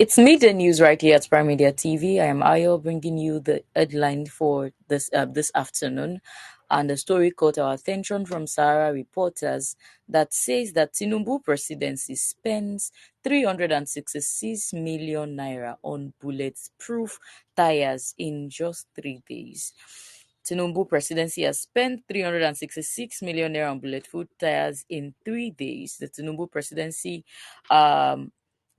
It's midday news right here at Prime Media TV. I am Ayo bringing you the headline for this afternoon, and the story caught our attention from Sahara reporters that says that TINUBU presidency spends 366 million naira on bulletproof tires in just 3 days. Tinubu presidency has spent 366 million naira on bulletproof tires in 3 days.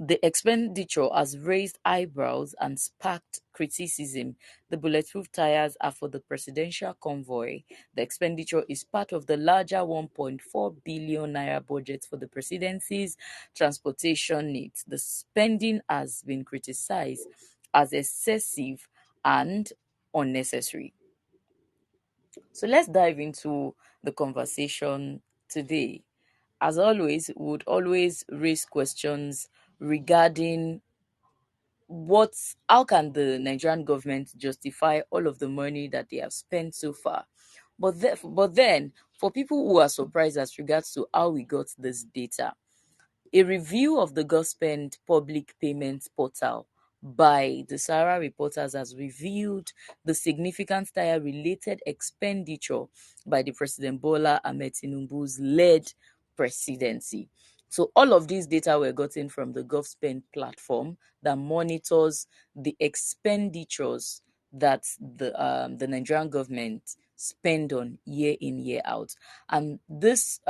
The expenditure has raised eyebrows and sparked criticism. The bulletproof tires are for the presidential convoy. The expenditure is part of the larger 1.4 billion naira budget for the presidency's transportation needs. The spending has been criticized as excessive and unnecessary. So let's dive into the conversation today. As always, we would always raise questions regarding how can the Nigerian government justify all of the money that they have spent so far? But then, for people who are surprised as regards to how we got this data, a review of the Gospend public payments portal by the Sahara reporters has revealed the significant tire-related expenditure by the President Bola Ahmed Tinubu's led presidency. So all of these data were gotten from the Gospend platform that monitors the expenditures that the Nigerian government spend on year in, year out. And this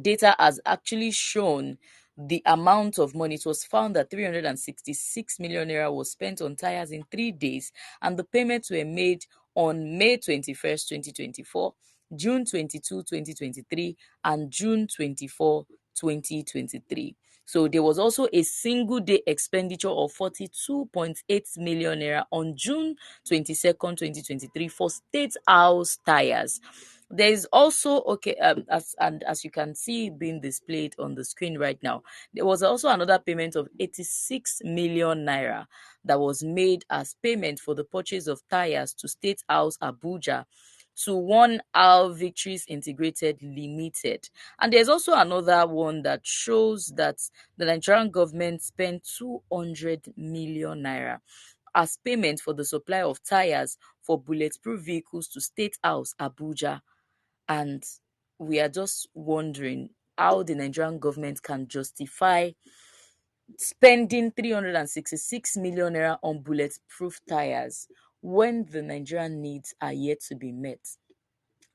data has actually shown the amount of money. It was found that 366 million naira was spent on tires in 3 days, and the payments were made on May 21st, 2024, June 22, 2023, and June 24, 2023. So there was also a single day expenditure of 42.8 million naira on June 22nd, 2023 for State House tires. There is also as you can see being displayed on the screen right now, there was also another payment of 86 million naira that was made as payment for the purchase of tires to State House Abuja to One Hour Victories Integrated Limited. And there's also another one that shows that the Nigerian government spent 200 million naira as payment for the supply of tires for bulletproof vehicles to State House Abuja. And we are just wondering how the Nigerian government can justify spending 366 million naira on bulletproof tires when the Nigerian needs are yet to be met.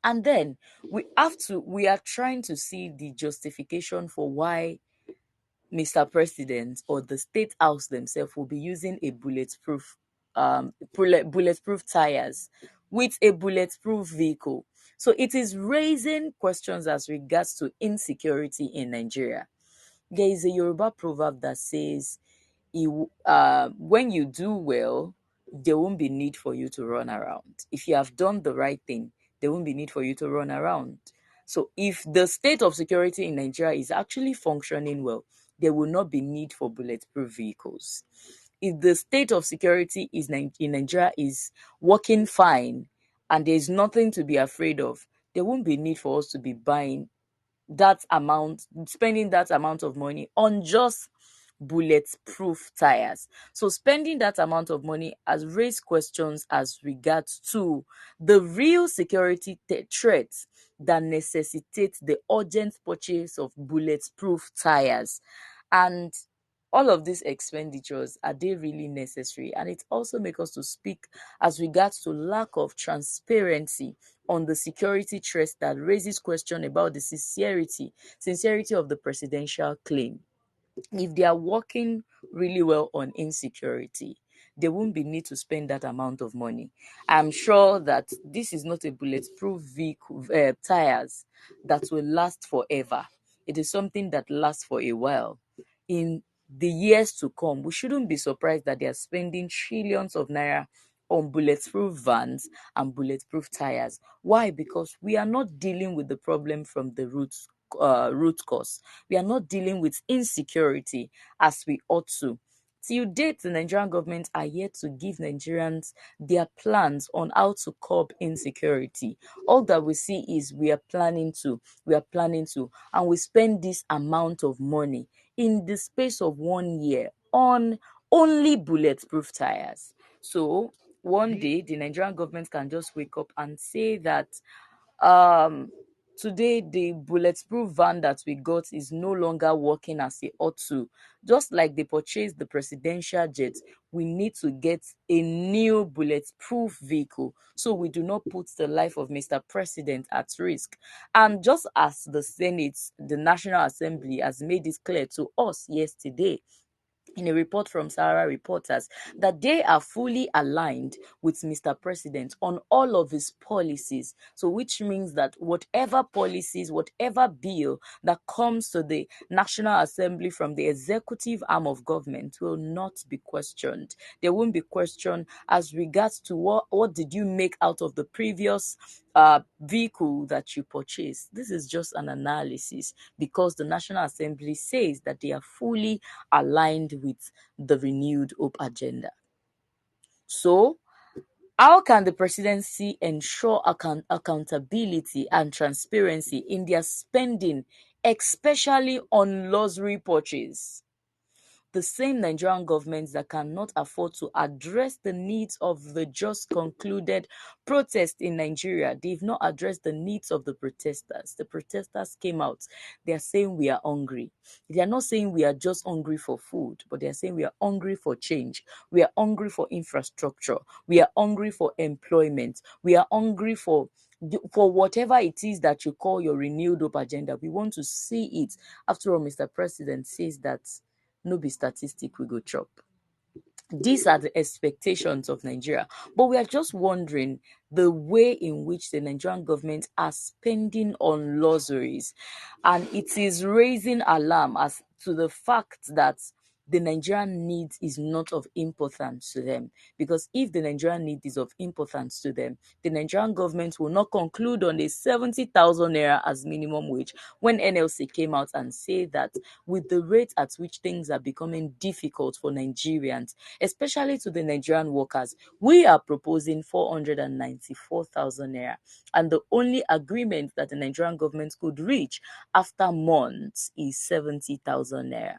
And then we are trying to see the justification for why Mr. President or the State House themselves will be using a bulletproof tires with a bulletproof vehicle. So it is raising questions as regards to insecurity in Nigeria. There is a Yoruba proverb that says, when you do well, there won't be need for you to run around. If you have done the right thing, there won't be need for you to run around. So if the state of security in Nigeria is actually functioning well, there will not be need for bulletproof vehicles. If the state of security in Nigeria is working fine and there's nothing to be afraid of, there won't be need for us to be spending that amount of money on just bulletproof tires. So spending that amount of money has raised questions as regards to the real security threats that necessitate the urgent purchase of bulletproof tires. And all of these expenditures, are they really necessary? And it also makes us to speak as regards to lack of transparency on the security threat that raises question about the sincerity of the presidential claim. If they are working really well on insecurity, there won't be need to spend that amount of money. I'm sure that this is not a bulletproof vehicle tires that will last forever. It is something that lasts for a while. In the years to come, we shouldn't be surprised that they are spending trillions of naira on bulletproof vans and bulletproof tires. Why? Because we are not dealing with the problem from the root cause. We are not dealing with insecurity as we ought to. Till date, the Nigerian government are yet to give Nigerians their plans on how to curb insecurity. All that we see is we are planning to, and we spend this amount of money in the space of 1 year on only bulletproof tires. So one day the Nigerian government can just wake up and say that um today the bulletproof van that we got is no longer working as it ought to. Just like they purchased the presidential jet, we need to get a new bulletproof vehicle so we do not put the life of Mr. President at risk. And just as the Senate, the National Assembly, has made it clear to us yesterday in a report from Sahara Reporters that they are fully aligned with Mr. President on all of his policies. So, which means that whatever policies, whatever bill that comes to the National Assembly from the executive arm of government will not be questioned. There won't be question as regards to what did you make out of the previous vehicle that you purchased. This is just an analysis because the National Assembly says that they are fully aligned with the renewed hope agenda. So, how can the presidency ensure accountability and transparency in their spending, especially on luxury purchase? The same Nigerian government that cannot afford to address the needs of the just concluded protest in Nigeria. They've not addressed the needs of the protesters. The protesters came out. They are saying we are hungry. They are not saying we are just hungry for food, but they are saying we are hungry for change. We are hungry for infrastructure. We are hungry for employment. We are hungry for whatever it is that you call your renewed hope agenda. We want to see it. After all, Mr. President says that no be statistic we go chop. These are the expectations of Nigeria. But we are just wondering the way in which the Nigerian government are spending on luxuries. And it is raising alarm as to the fact that the Nigerian need is not of importance to them. Because if the Nigerian need is of importance to them, the Nigerian government will not conclude on a 70,000 naira as minimum wage when NLC came out and say that with the rate at which things are becoming difficult for Nigerians, especially to the Nigerian workers, we are proposing 494,000 naira. And the only agreement that the Nigerian government could reach after months is 70,000 naira.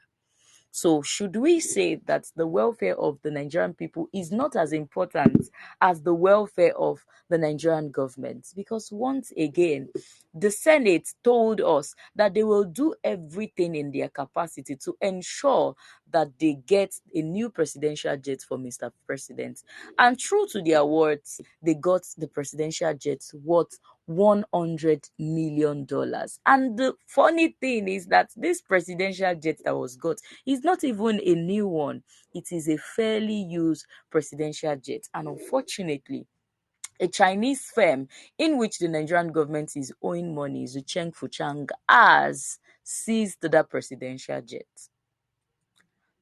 So should we say that the welfare of the Nigerian people is not as important as the welfare of the Nigerian government? Because once again, the Senate told us that they will do everything in their capacity to ensure that they get a new presidential jet for Mr. President. And true to their words, they got the presidential jet worth $100 million. And the funny thing is that this presidential jet that was got is not even a new one. It is a fairly used presidential jet. And unfortunately, a Chinese firm in which the Nigerian government is owing money, Zucheng Fuchang, has seized that presidential jet.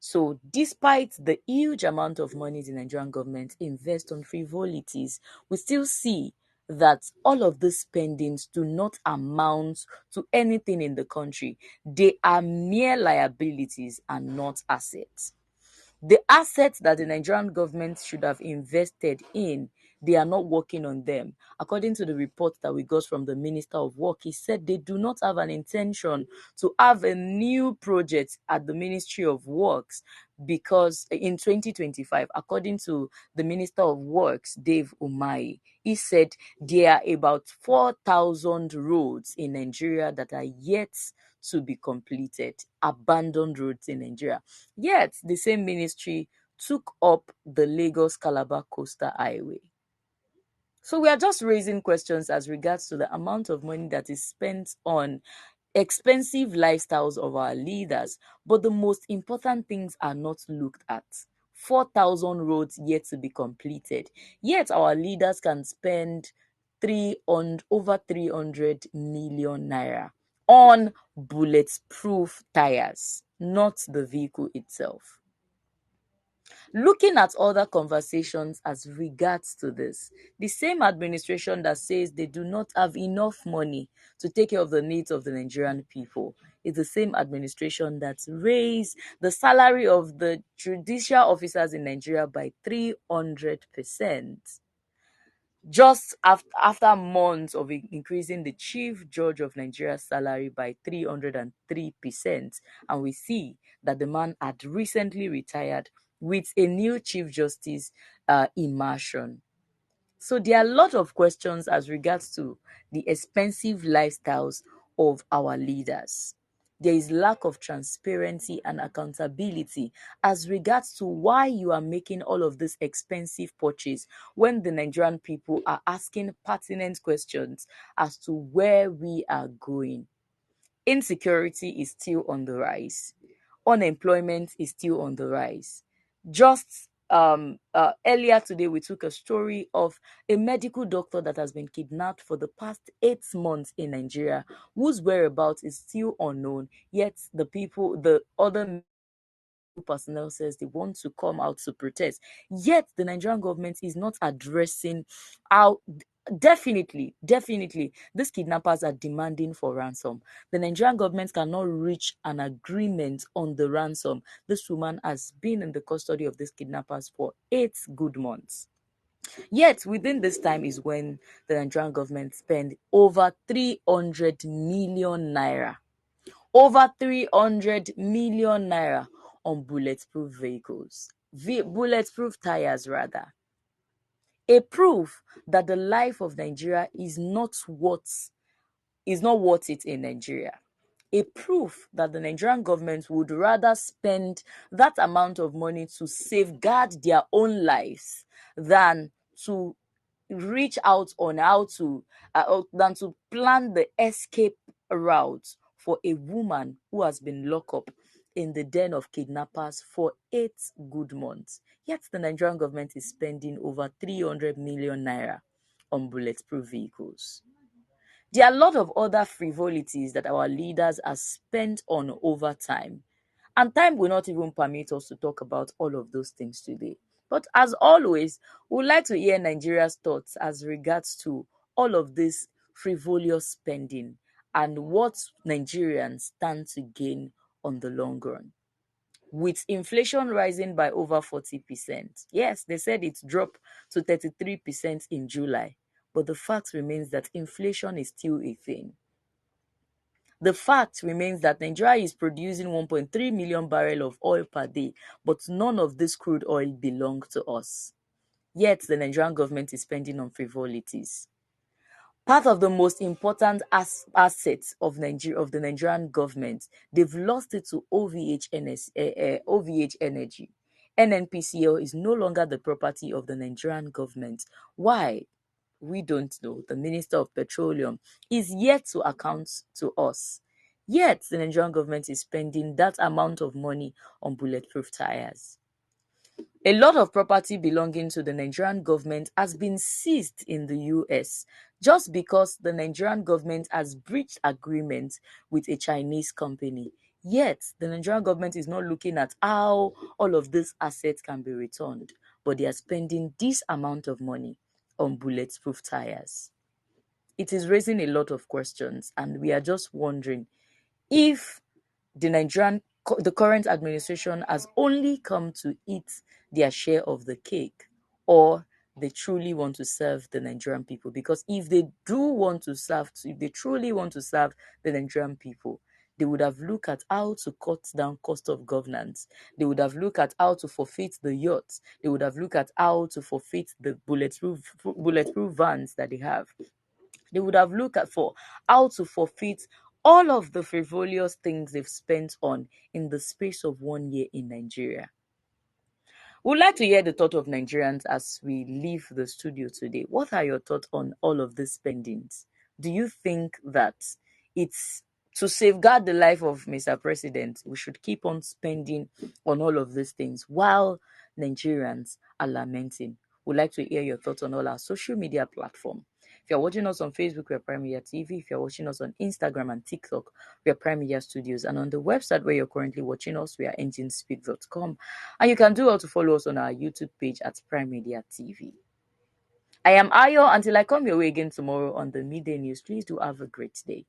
So, despite the huge amount of money the Nigerian government invests on frivolities, we still see that all of these spendings do not amount to anything in the country. They are mere liabilities and not assets. The assets that the Nigerian government should have invested in, they are not working on them. According to the report that we got from the Minister of Work, he said they do not have an intention to have a new project at the Ministry of Works because in 2025, according to the Minister of Works, Dave Umahi, he said there are about 4,000 roads in Nigeria that are yet to be completed, abandoned roads in Nigeria. Yet, the same ministry took up the Lagos-Calabar Coastal Highway. So we are just raising questions as regards to the amount of money that is spent on expensive lifestyles of our leaders, but the most important things are not looked at. 4,000 roads yet to be completed. Yet our leaders can spend over 300 million naira on bulletproof tires, not the vehicle itself. Looking at other conversations as regards to this, the same administration that says they do not have enough money to take care of the needs of the Nigerian people is the same administration that raised the salary of the judicial officers in Nigeria by 300%. Just after months of increasing the chief judge of Nigeria's salary by 303%. And we see that the man had recently retired with a new Chief Justice immersion. So there are a lot of questions as regards to the expensive lifestyles of our leaders. There is lack of transparency and accountability as regards to why you are making all of this expensive purchase when the Nigerian people are asking pertinent questions as to where we are going. Insecurity is still on the rise. Unemployment is still on the rise. Just earlier today, we took a story of a medical doctor that has been kidnapped for the past 8 months in Nigeria, whose whereabouts is still unknown. Yet the other personnel says they want to come out to protest. Yet the Nigerian government is not addressing how definitely, these kidnappers are demanding for ransom. The Nigerian government cannot reach an agreement on the ransom. This woman has been in the custody of these kidnappers for 8 good months. Yet within this time is when the Nigerian government spent over 300 million naira, over 300 million naira on bulletproof vehicles, bulletproof tires rather. A proof that the life of Nigeria is not worth it in Nigeria. A proof that the Nigerian government would rather spend that amount of money to safeguard their own lives than to reach out on how to than to plan the escape route for a woman who has been locked up in the den of kidnappers for 8 good months. Yet the Nigerian government is spending over 300 million naira on bulletproof vehicles. There are a lot of other frivolities that our leaders are spent on over time. And time will not even permit us to talk about all of those things today. But as always, we would like to hear Nigeria's thoughts as regards to all of this frivolous spending and what Nigerians stand to gain on the long run. With inflation rising by over 40%. Yes, they said it dropped to 33% in July, but the fact remains that inflation is still a thing. The fact remains that Nigeria is producing 1.3 million barrels of oil per day, but none of this crude oil belongs to us. Yet the Nigerian government is spending on frivolities. Part of the most important assets of the Nigerian government, they've lost it to OVH Energy. NNPCL is no longer the property of the Nigerian government. Why? We don't know. The Minister of Petroleum is yet to account to us. Yet the Nigerian government is spending that amount of money on bulletproof tires. A lot of property belonging to the Nigerian government has been seized in the US just because the Nigerian government has breached agreement with a Chinese company. Yet, the Nigerian government is not looking at how all of these assets can be returned, but they are spending this amount of money on bulletproof tires. It is raising a lot of questions, and we are just wondering if the current administration has only come to eat their share of the cake, or they truly want to serve the Nigerian people. Because if they truly want to serve the Nigerian people, they would have looked at how to cut down cost of governance. They would have looked at how to forfeit the yachts. They would have looked at how to forfeit the bulletproof vans that they have. They would have looked at for how to forfeit all of the frivolous things they've spent on in the space of 1 year in Nigeria. We'd like to hear the thought of Nigerians as we leave the studio today. What are your thoughts on all of these spendings? Do you think that it's to safeguard the life of Mr. President, we should keep on spending on all of these things while Nigerians are lamenting? We'd like to hear your thoughts on all our social media platforms. If you're watching us on Facebook, we are Prime Media TV. If you're watching us on Instagram and TikTok, we are Prime Media Studios. And on the website where you're currently watching us, we are enginespeak.com. And you can do all to follow us on our YouTube page at Prime Media TV. I am Ayo. Until I come your way again tomorrow on the Midday News, please do have a great day.